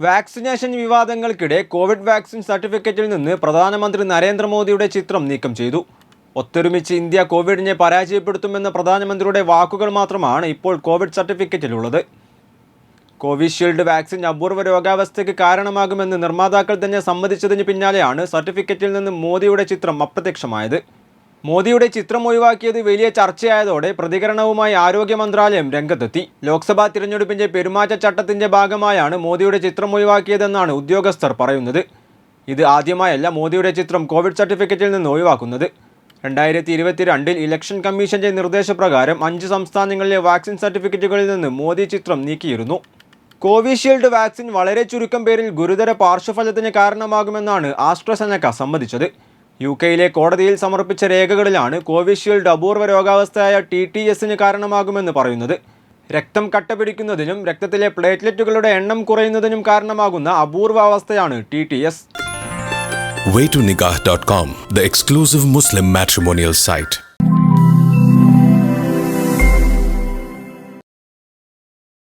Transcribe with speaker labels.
Speaker 1: Vaccination വിവാദങ്ങൾക്കിടെ Covid vaccine സർട്ടിഫിക്കറ്റിൽ നിന്ന് പ്രധാനമന്ത്രി നരേന്ദ്രമോദിയുടെ ചിത്രം നീക്കം ചെയ്തു. ഒത്തൊരുമിച്ച് ഇന്ത്യ കോവിഡിനെ പരാജയപ്പെടുത്തുമെന്ന പ്രധാനമന്ത്രിയുടെ വാക്കുകൾ മാത്രമാണ് ഇപ്പോൾ കോവിഡ് സർട്ടിഫിക്കറ്റിലുള്ളത്. കോവിഷീൽഡ് വാക്സിൻ അപൂർവ രോഗാവസ്ഥയ്ക്ക് കാരണമാകുമെന്ന് നിർമ്മാതാക്കൾ തന്നെ സമ്മതിച്ചതിന് പിന്നാലെയാണ് സർട്ടിഫിക്കറ്റിൽ നിന്ന് മോദിയുടെ ചിത്രം അപ്രത്യക്ഷമായത്. മോദിയുടെ ചിത്രം ഒഴിവാക്കിയത് വലിയ ചർച്ചയായതോടെ പ്രതികരണവുമായി ആരോഗ്യ മന്ത്രാലയം രംഗത്തെത്തി. ലോക്സഭാ തിരഞ്ഞെടുപ്പിന്റെ പെരുമാറ്റച്ചട്ടത്തിന്റെ ഭാഗമായാണ് മോദിയുടെ ചിത്രം ഒഴിവാക്കിയതെന്നാണ് ഉദ്യോഗസ്ഥർ പറയുന്നത്. ഇത് ആദ്യമായല്ല മോദിയുടെ ചിത്രം കോവിഡ് സർട്ടിഫിക്കറ്റിൽ നിന്ന് ഒഴിവാക്കുന്നത്. 2022 ഇലക്ഷൻ കമ്മീഷന്റെ നിർദ്ദേശപ്രകാരം 5 സംസ്ഥാനങ്ങളിലെ വാക്സിൻ സർട്ടിഫിക്കറ്റുകളിൽ നിന്ന് മോദി ചിത്രം നീക്കിയിരുന്നു. കോവിഷീൽഡ് വാക്സിൻ വളരെ ചുരുക്കം പേരിൽ ഗുരുതര പാർശ്വഫലത്തിന് കാരണമാകുമെന്നാണ് ആസ്ട്രസെനക്ക സമ്മതിച്ചത്. UK കോടതിയിൽ സമർപ്പിച്ച രേഖകളിലാണ് കോവിഷീൽഡ് അപൂർവ രോഗാവസ്ഥയായ TTSന് കാരണമാകുമെന്ന് പറയുന്നത്. രക്തം കട്ടപിടിക്കുന്നതിനും രക്തത്തിലെ പ്ലേറ്റ്ലെറ്റുകളുടെ എണ്ണം കുറയുന്നതിനും കാരണമാകുന്ന അപൂർവാവസ്ഥയാണ് TTS.
Speaker 2: Waytonikah.com, the exclusive Muslim matrimonial site.